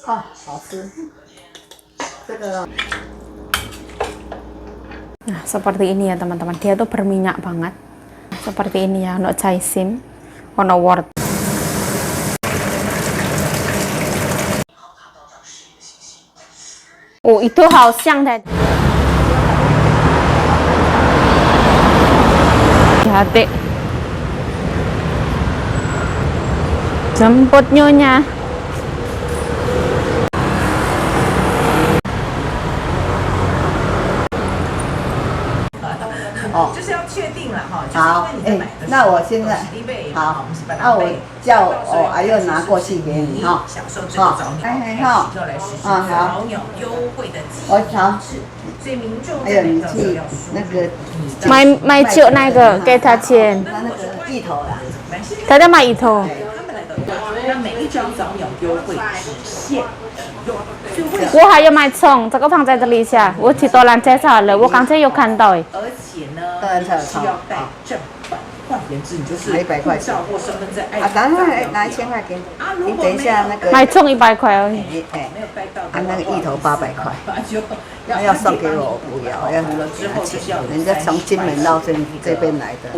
哦，好吃。这个 Nah, seperti ini ya teman-teman. Dia tuh berminyak banget. Seperti ini ya, ono caisim, ono wort. Oh, itu hausyang tadi. Hati. Jemput nyonya. 哦，就是要确定了哈。好，那我现在好，那我叫阿佑拿过去给你哈。享受这个早鸟开始就来实施早鸟优惠的机制，所以民众还有你去那个买酒那个给他钱，那个芋头啦，他在买一头。他们来的那每一张早鸟优惠只限用。我还要买葱，这个放在这里一下。我去多兰介绍了，我刚才有看到。而且呢，需要带正版，换言之，你就是护照或身份证。啊，拿1000块给你，你等一下那个买葱100块而已。哎，那个芋头800块，那要送给我不要，要人家从金门到这边来的。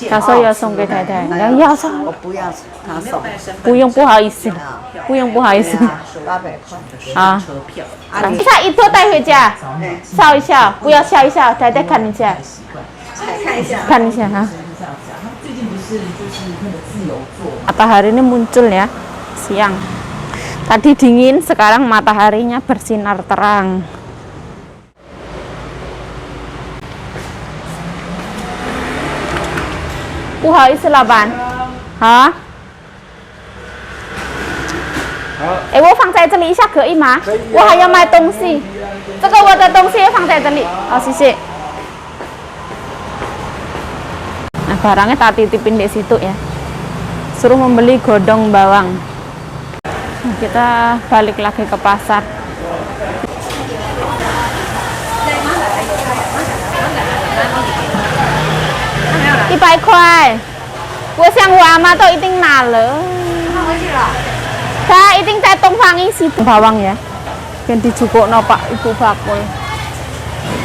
他说要送给太太，要送。我不要，他送。不用，不好意思，不用，不好意思。 800块。啊，他一头带回家，笑一笑，不要笑一笑，太太看一下，看一下哈。Matahari ini muncul ya, siang. Tadi dingin, sekarang mataharinya bersinar terang. Bu hao ý laban, hả? 哎，我放在这里一下可以吗？我还要买东西，这个我的东西放在这里。好，谢谢。Nah, barangnya tak titipin di situ ya. Suruh membeli godong bawang. Nah, kita balik lagi ke pasar. Ibai 我想我阿妈都一定拿了。Kak, iting tetong fangi situ bawang ya. Yang dijukukno Pak Ibu bakul.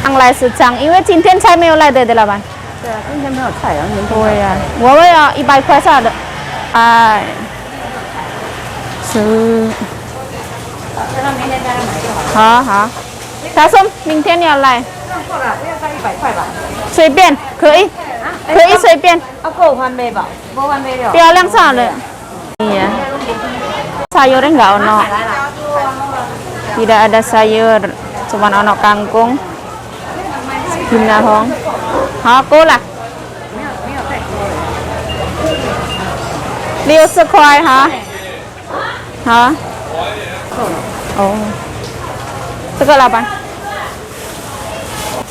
Ang lai sejang, 因为今天菜没有来对的老板。对啊，今天没有菜啊，对呀，我要100块啥的。哎，是。那明天再来买就好。好好。他说明天要来。这样够了，要再100块吧？随便，可以，可以随便。啊，够翻倍吧？够翻倍了。漂亮啥的。Iya. Sayurnya nggak ono, tidak ada sayur, cuman ono kangkung, binahong, aku lah. 60块哈，好，哦，这个老板，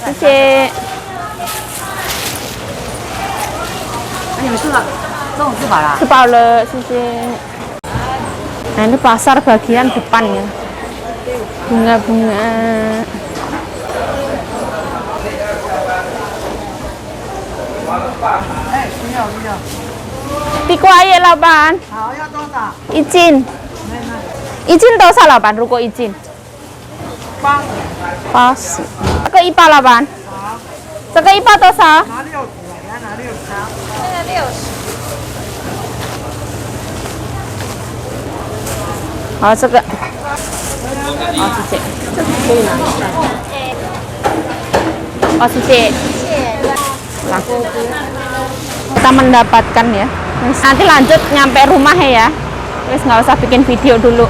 谢谢。你们吃了，中午吃饱了？吃饱了，谢谢。Nah, ini pasar bagian depan ya. Bunga-bunga. Dikuai laban. 好，要多少？一斤。一斤多少老板？如果一斤？80。这个1包老板。好。这个1包多少？拿60，你要拿60。这个60。 好，这个，好，谢谢，这个可以拿。Oh,谢谢。Nah, kita mendapatkan ya. Nanti lanjut nyampe rumah ya. Wes nggak usah bikin video dulu.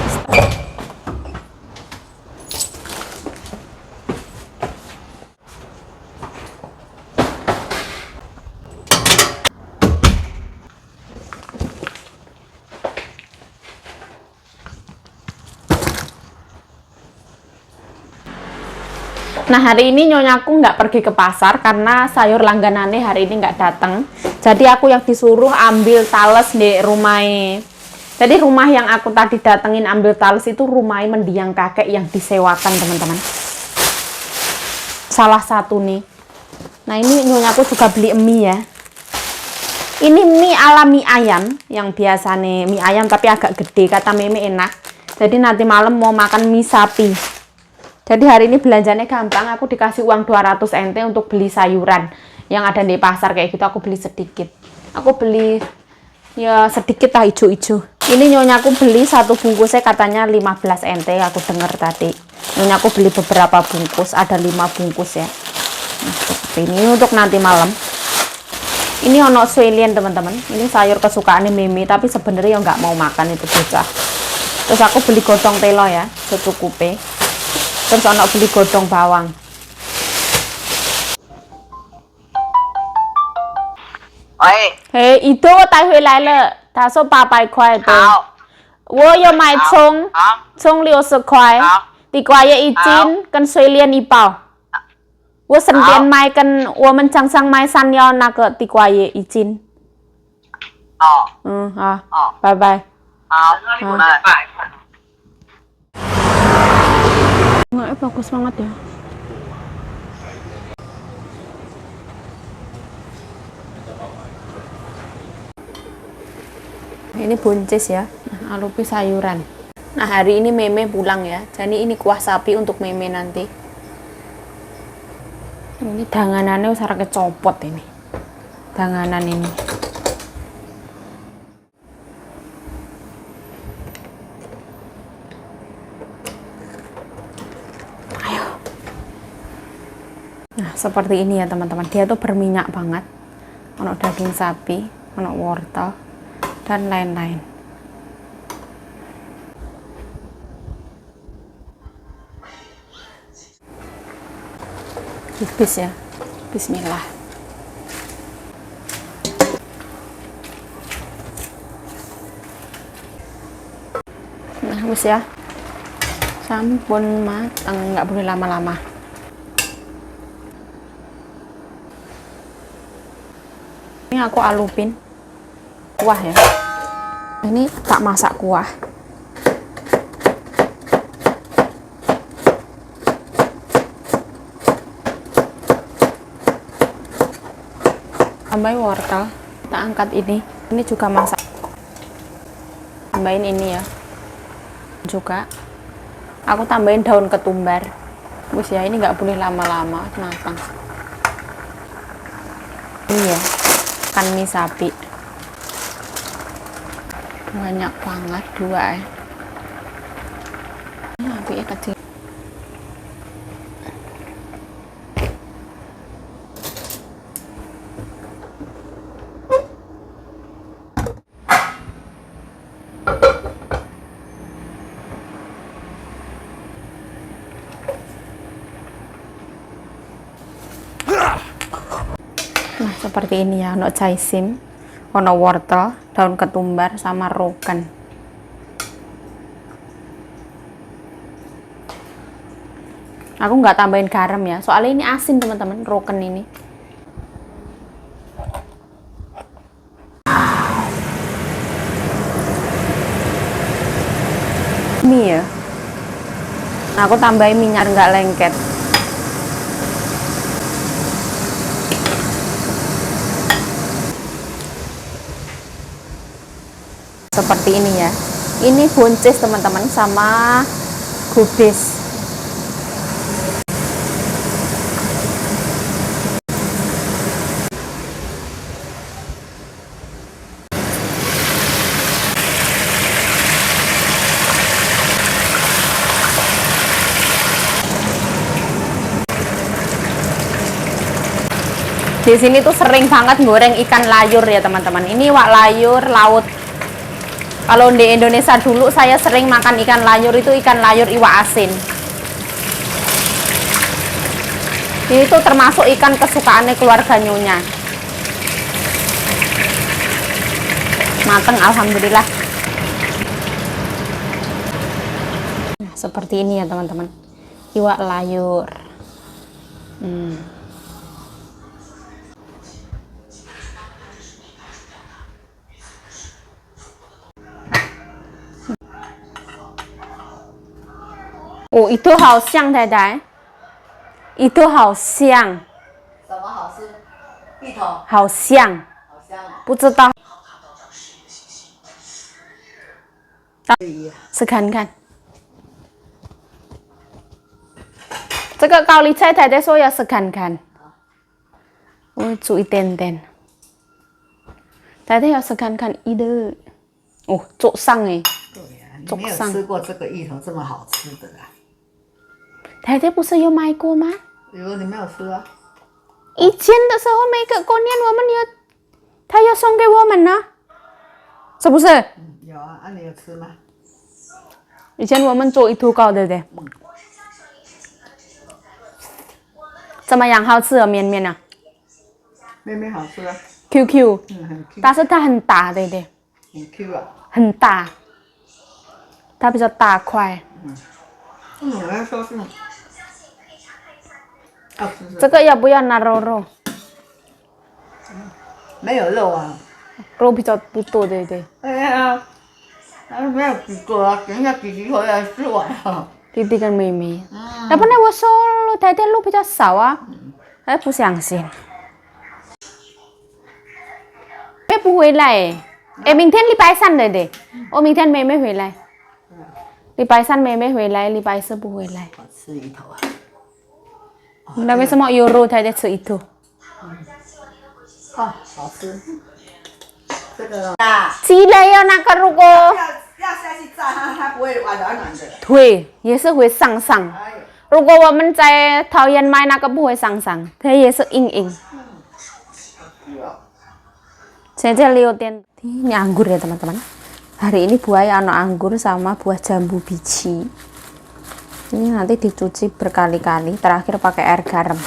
Nah, hari ini nyonyaku nggak pergi ke pasar karena sayur langganannya hari ini nggak datang. Jadi aku yang disuruh ambil tales di rumah. Jadi rumah yang aku tadi datengin ambil tales itu rumah mendiang kakek yang disewakan teman-teman. Salah satu nih. Nah, ini nyonyaku juga beli mie ya. Ini mie ala mie ayam yang biasa nih mie ayam tapi agak gede, kata Meme enak. Jadi nanti malam mau makan mie sapi. Jadi hari ini belanjanya gampang, aku dikasih uang 200 NT untuk beli sayuran yang ada di pasar kayak gitu. Aku beli sedikit. Aku beli ya sedikit lah, hijau-hijau. Ini nyonyaku beli satu bungkusnya katanya 15 NT, aku dengar tadi. Nyonyaku beli beberapa bungkus, ada 5 bungkus ya. Nah, seperti ini untuk nanti malam. Ini ono suelian teman-teman. Ini sayur kesukaannya Mimi, tapi sebenarnya ya nggak mau makan itu bocah. Terus aku beli godong telo ya, secukupnya. Terus ono beli godong bawang. Oi. Hey, itu tai hui lai le, ta so 800块的。我有买葱，葱60块，地瓜叶1斤，跟水莲1包。我顺便买跟我们江上买山药那个地瓜叶1斤。嗯，好，拜拜。Nggak, bagus banget ya. Ini buncis ya, nah, alupi sayuran. Nah hari ini Meme pulang ya, jadi ini kuah sapi untuk Meme nanti. Ini danganannya usah kecopot ini, danganan ini. Ayo. Nah seperti ini ya teman-teman, dia tuh berminyak banget. Ono daging sapi, ono wortel, dan lain-lain. Tipis ya, bismillah. Nah wis ya, sampun matang, nggak boleh lama-lama. Ini aku alupin kuah ya. Ini tak masak kuah. Tambahin wortel, kita angkat ini juga masak. Tambahin ini ya juga, aku tambahin daun ketumbar. Bus ya, ini nggak boleh lama-lama matang. Ini ya kan mie sapi, banyak banget, 2 ya. Ini apinya kecil. Nah seperti ini ya, ono jaisim, ono wortel, daun ketumbar, sama rogan. Aku nggak tambahin garam ya, soalnya ini asin teman-teman, rogan ini. Mie ya, nah, aku tambahin minyak nggak lengket. Seperti ini ya, ini buncis teman-teman sama gubis. Di sini tuh sering banget goreng ikan layur ya teman-teman. Ini wak layur laut. Kalau di Indonesia dulu saya sering makan ikan layur, itu ikan layur iwak asin. Ini tuh termasuk ikan kesukaannya keluarga Nyonya. Mateng alhamdulillah. Nah, seperti ini ya teman-teman. Iwak layur. Oh, itu 好像太太，itu 好像，什么好吃？芋头。好像，好香啊！不知道。对呀，试看看，这个高丽菜太太说要试看看，我煮一点点。太太要试看看一的，哦，做上哎。对呀，你没有吃过这个芋头这么好吃的啦。太太不是有买过吗？有，你没有吃啊？以前的时候每个过年我们有，他要送给我们呢，是不是？有啊，你有吃吗？以前我们做一图糕，对不对？怎么样？好吃哦，面面啊？面面好吃啊。QQ，很 Q。但是它很大，对不对？很 Q 啊。很大，它比较大块。我要说是。这个要不要拿肉？没有肉啊。肉比较不多，对不对？哎呀，没有几个啊，等一下弟弟回来吃完了。弟弟跟妹妹。要不然我说太太肉比较少啊，不相信。妹不回来，明天礼拜三对不对？明天妹妹回来。礼拜三妹妹回来，礼拜四不回来。我吃芋头啊。那为什么有肉太太吃芋头？好吃。这个啊。鸡肋要那个如果要下去炸它不会软软的。对，也是会上上。如果我们在桃园买那个不会上上，它也是硬硬。Saya lihat ini anggur ya teman-teman. Hari ini buahnya ada anggur sama buah jambu biji. Ini nanti dicuci berkali-kali, terakhir pakai air garam.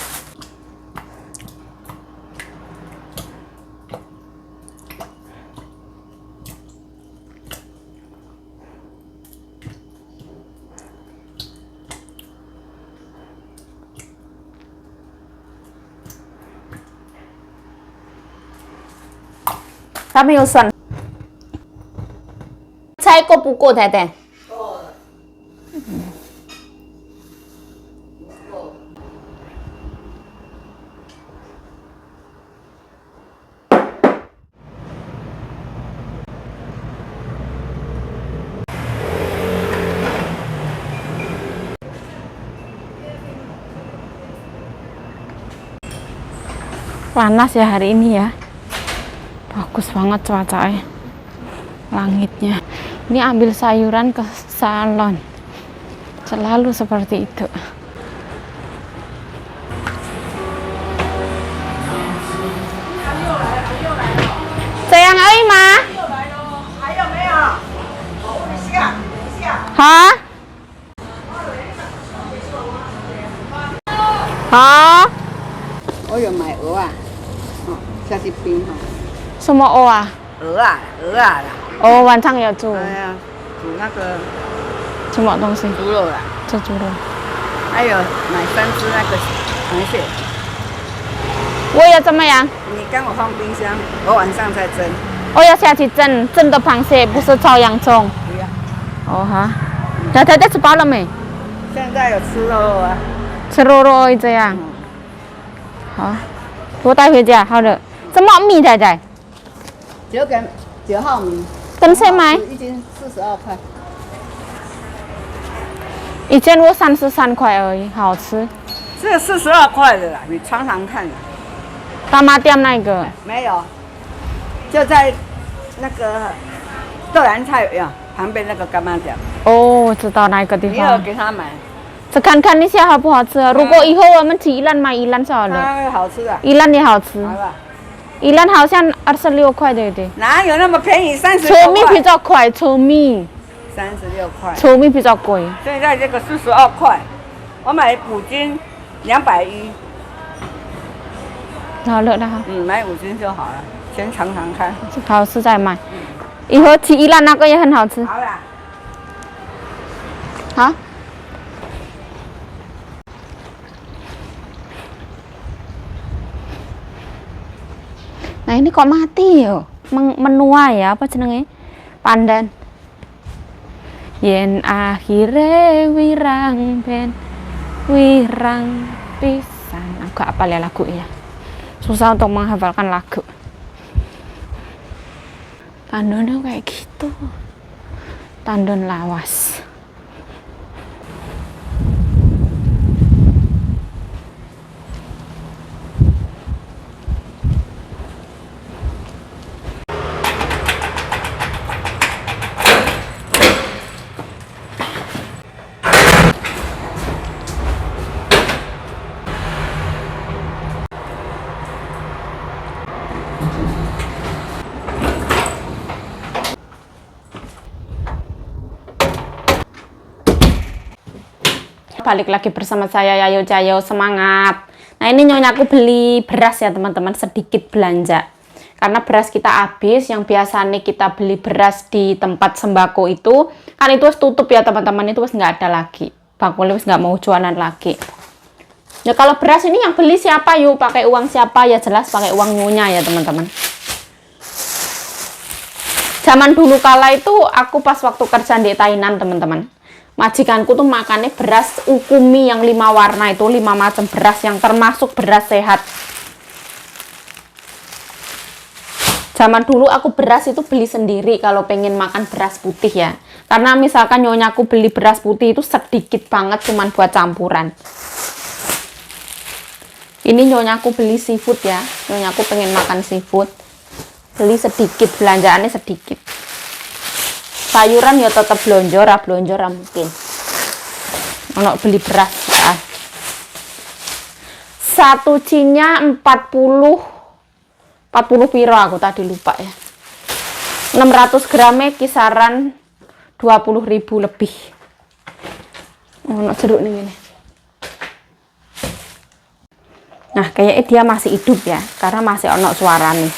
Kami usun. Saya kok pukul tete. Panas ya hari ini ya. Bagus banget cuacanya, langitnya. Ini ambil sayuran ke salon, selalu seperti itu. Sayang ơi mà. Hả? Hả? 我有买鹅啊，下去冰哈。什么鹅啊？鹅啊啦。哦，晚上有煮。哎呀，煮那个什么东西？猪肉啦。做猪肉。还有买3只那个螃蟹。我要怎么样？你刚好放冰箱，我晚上再蒸。我要下去蒸的螃蟹，不是炒洋葱。不要。哦哈。那太太吃饱了没？现在有吃肉啊。吃肉肉这样。好，我带回家。好的。什么米太太9号米。跟谁买？一斤42块。以前我33块而已，好吃。这42块的啦，你尝尝看啦。大妈店那个？没有，就在那个豆芽菜呀旁边那个干妈店。哦，我知道那个地方。你有给他买？只看看一下好不好吃啊？如果以后我们去宜兰买宜兰就好了。它好吃的。宜兰也好吃。好吧。宜兰好像26块，对不对？哪有那么便宜？36块。糙米比较快，糙米。36块。糙米比较贵。现在这个42块，我买5斤210。好了，那好。买5斤就好了，先尝尝看。好吃再买。以后去宜兰那个也很好吃。好啦。好。Nah ini kok mati ya? Menua ya apa jenenge? Pandan. Yen akhire wirang ben wirang pisan. Aku gak apal ya lagu ya. Susah untuk menghafalkan lagu. Tandonnya kayak gitu. Tandon lawas. Balik lagi bersama saya Yayo Cayo, semangat. Nah ini Nyonyaku beli beras ya teman-teman, sedikit belanja. Karena beras kita habis, yang biasanya kita beli beras di tempat sembako itu, kan itu harus tutup ya teman-teman, itu harus nggak ada lagi. Bakulnya harus nggak mau jualan lagi. Ya kalau beras ini yang beli siapa yuk? Pakai uang siapa? Ya jelas pakai uang Nyonya ya teman-teman. Zaman dulu kala itu aku pas waktu kerja di Thailand teman-teman, majikanku tuh makannya beras ukumi yang 5 warna itu, 5 macam beras yang termasuk beras sehat. Zaman dulu aku beras itu beli sendiri kalau pengen makan beras putih ya, karena misalkan Nyonyaku beli beras putih itu sedikit banget cuman buat campuran. Ini Nyonyaku beli seafood ya, Nyonyaku pengen makan seafood, beli sedikit, belanjaannya sedikit. Sayuran ya tetap blonjor mungkin. Ono beli beras ya. Satu cinya 40 piro aku tadi lupa ya. 600 gramnya kisaran 20.000 lebih. Ono jeruk nih ini. Nah, kayaknya dia masih hidup ya, karena masih ono suara nih.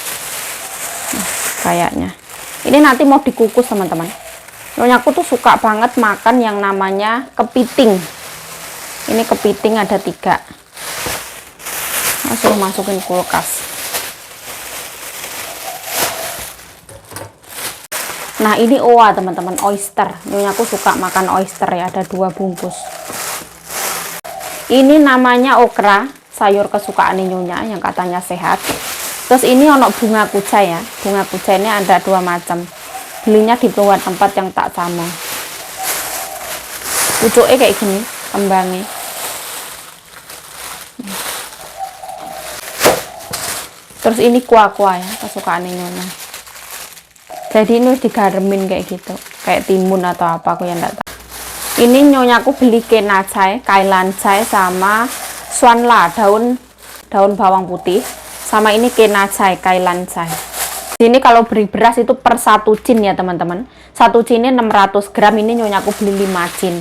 Nah, kayaknya. Ini nanti mau dikukus teman-teman. Nyonyaku tuh suka banget makan yang namanya kepiting. Ini kepiting ada 3. Langsung masukin kulkas. Nah ini oa teman-teman, oyster. Nyonyaku suka makan oyster ya, ada 2 bungkus. Ini namanya okra, sayur kesukaan Nyonya yang katanya sehat. Terus ini ono bunga kucai ya, bunga kucai ini ada 2 macam. Belinya di luar tempat yang tak sama. Pucuknya kayak gini, kembangnya. Terus ini kuah-kuah ya, kesukaan Nyonya. Jadi ini digaremin kayak gitu, kayak timun atau apa aku yang enggak tahu. Ini Nyonyaku beli kenacai, kailancai sama swanla, daun bawang putih, sama ini kenacai, kailancai. Ini kalau beli beras itu per 1 cin ya teman-teman. 1 cinnya 600 gram, ini Nyonyaku beli 5 cin.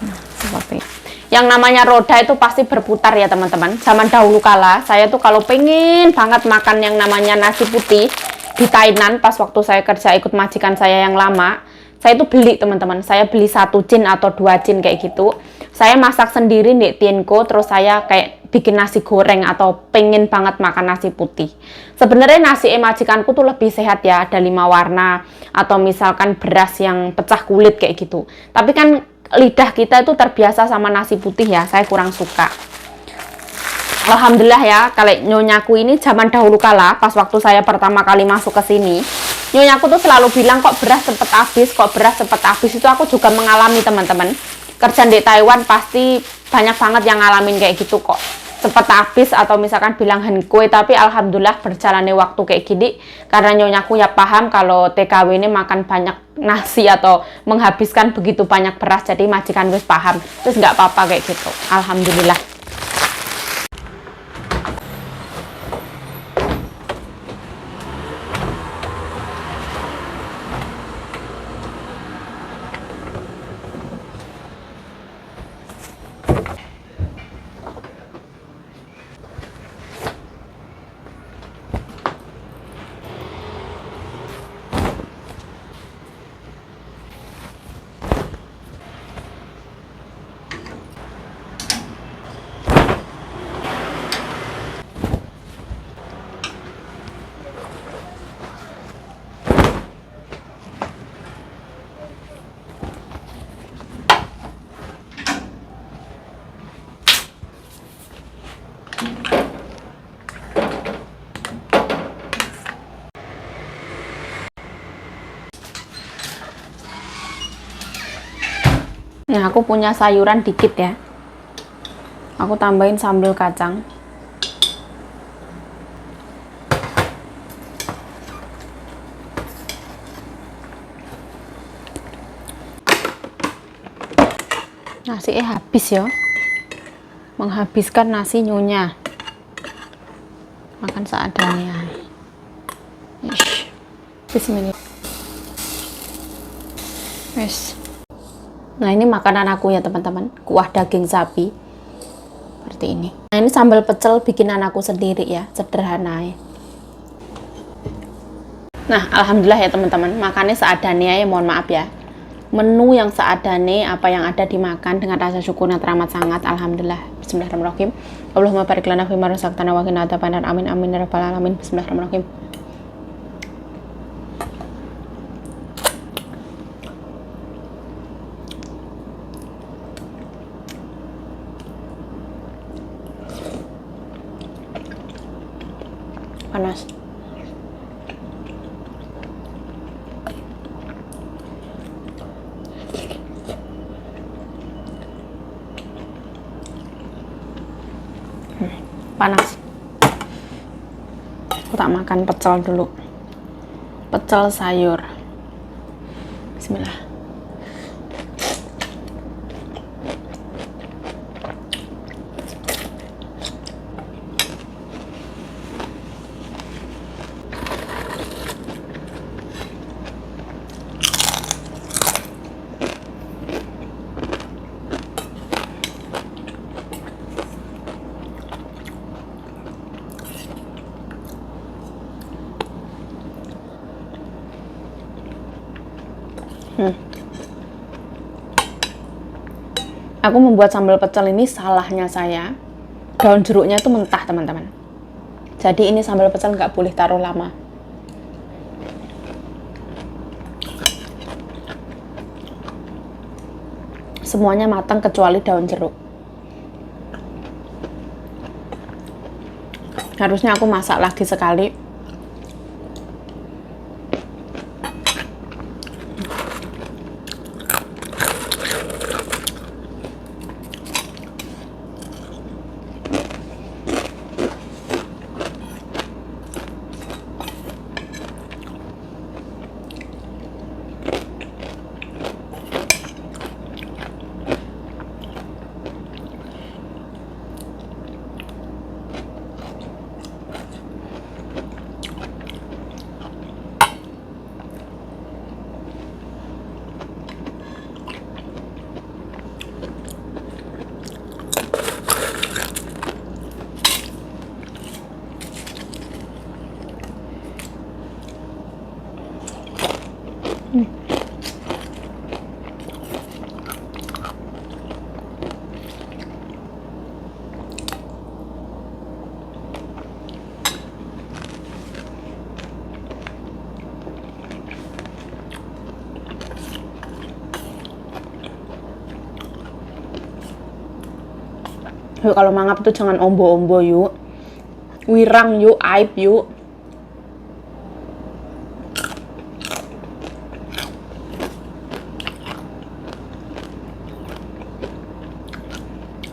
Nah, seperti itu. Yang namanya roda itu pasti berputar ya teman-teman. Zaman dahulu kala saya tuh kalau pengen banget makan yang namanya nasi putih di Thailand, pas waktu saya kerja ikut majikan saya yang lama, saya itu beli teman-teman. Saya beli 1 cin atau 2 cin kayak gitu. Saya masak sendiri di tienko, terus saya kayak bikin nasi goreng atau pengen banget makan nasi putih. Sebenarnya nasi majikanku tuh lebih sehat ya, ada 5 warna atau misalkan beras yang pecah kulit kayak gitu. Tapi kan lidah kita itu terbiasa sama nasi putih ya, saya kurang suka. Alhamdulillah ya, kalau Nyonyaku ini zaman dahulu kala, pas waktu saya pertama kali masuk ke sini, Nyonyaku tuh selalu bilang kok beras cepet habis, kok beras cepet habis. Itu aku juga mengalami teman-teman. Kerja di Taiwan pasti banyak banget yang ngalamin kayak gitu kok, cepet habis atau misalkan bilang henkue. Tapi alhamdulillah berjalannya waktu kayak gini, karena Nyonyaku ya paham kalau TKW ini makan banyak nasi atau menghabiskan begitu banyak beras, jadi majikan wis paham, terus nggak apa-apa kayak gitu, alhamdulillah. Nah, aku punya sayuran dikit ya. Aku tambahin sambal kacang. Nasi habis ya. Menghabiskan nasi Nyonya. Makan seadanya. Bismillah. Wes. Nah, ini makanan aku ya teman-teman, kuah daging sapi seperti ini. Nah, ini sambal pecel bikinan aku sendiri ya, sederhana ya. Nah, alhamdulillah ya teman-teman, makannya seadanya ya, mohon maaf ya. Menu yang seadanya, apa yang ada dimakan dengan rasa syukur yang teramat sangat, alhamdulillah. Bismillahirrahmanirrahim. Allahumma barik lana fima razaqtana wa qina adzabannar. Amin amin ya rabbal alamin. Bismillahirrahmanirrahim. Panas. Panas. Aku tak makan pecel dulu. Pecel sayur. Bismillah. Aku membuat sambal pecel ini salahnya saya, daun jeruknya itu mentah teman-teman. Jadi ini sambal pecel nggak boleh taruh lama. Semuanya matang kecuali daun jeruk. Harusnya aku masak lagi sekali. Yuk, kalau mangap tuh jangan ombo-ombo yuk. Wirang yuk, aib yuk.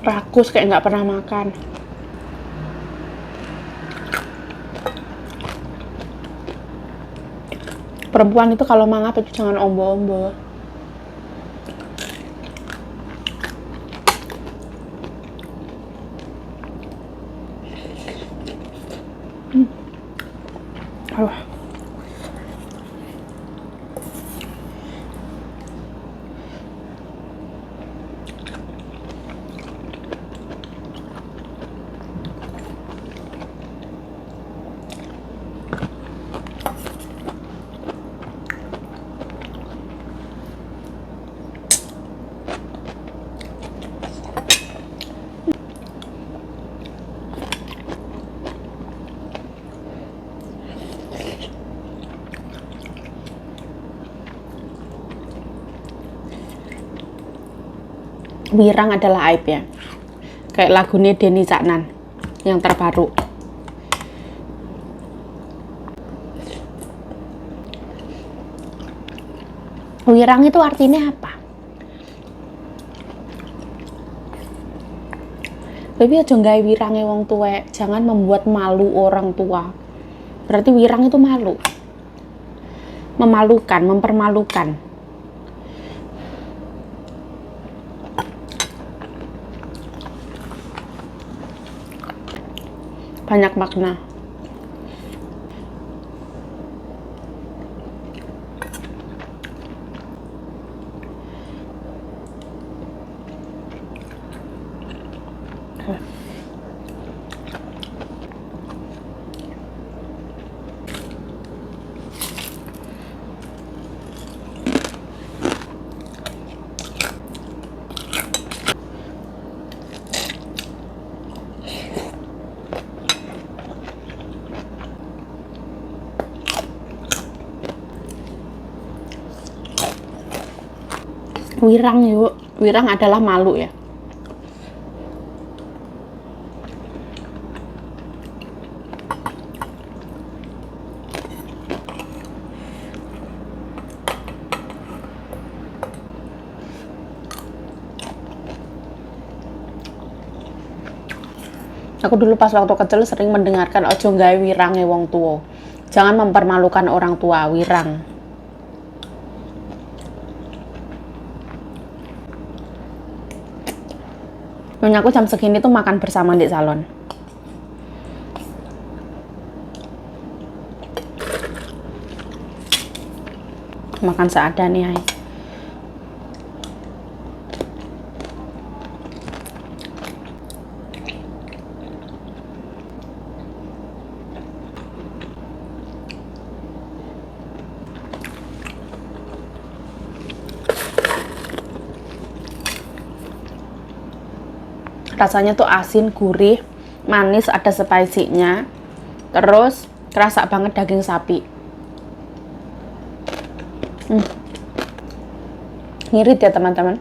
Rakus kayak nggak pernah makan. Perempuan itu kalau mangap itu jangan ombo-ombo. Wirang adalah aib ya, kayak lagunya Denny Caknan yang terbaru. Wirang itu artinya apa? Baby aja nggawe wirange wong tuwek, jangan membuat malu orang tua. Berarti wirang itu malu, memalukan, mempermalukan. Banyak makna. Wirang yuk, wirang adalah malu ya. Aku dulu pas waktu kecil sering mendengarkan ojo gawe wirange wong tua. Jangan mempermalukan orang tua, wirang. Nyonya aku jam segini tuh makan bersama di salon. Makan seadanya ya. Rasanya tuh asin, gurih, manis, ada spicy-nya. Terus kerasa banget daging sapi. Ngirit ya teman-teman.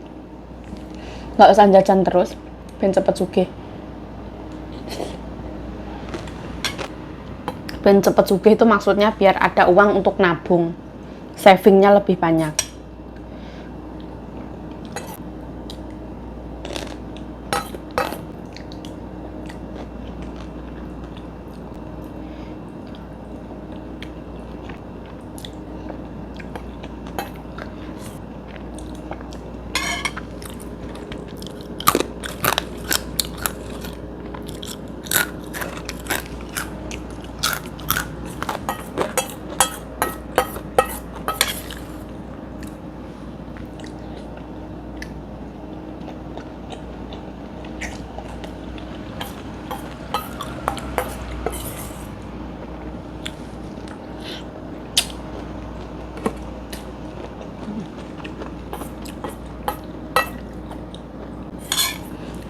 Nggak usah jajan terus, ben cepet sugih. Ben cepet sugih itu maksudnya biar ada uang untuk nabung. Savingnya lebih banyak.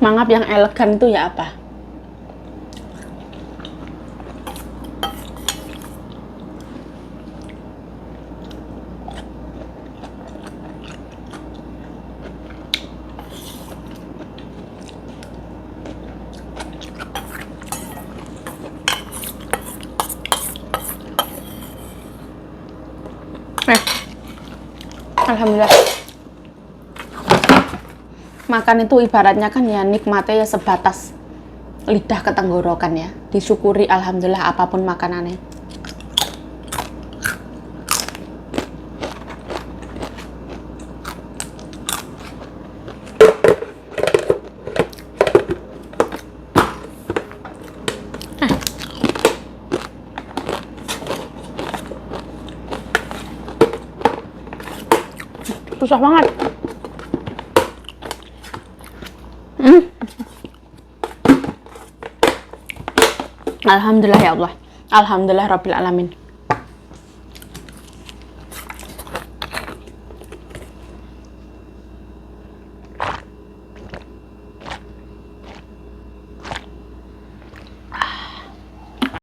Mangap yang elegan itu ya apa? Alhamdulillah. Makan itu ibaratnya kan ya nikmatnya ya sebatas lidah ke tenggorokan ya. Disyukuri alhamdulillah apapun makanannya. Susah banget. Alhamdulillah ya Allah. Alhamdulillah Rabbil Alamin.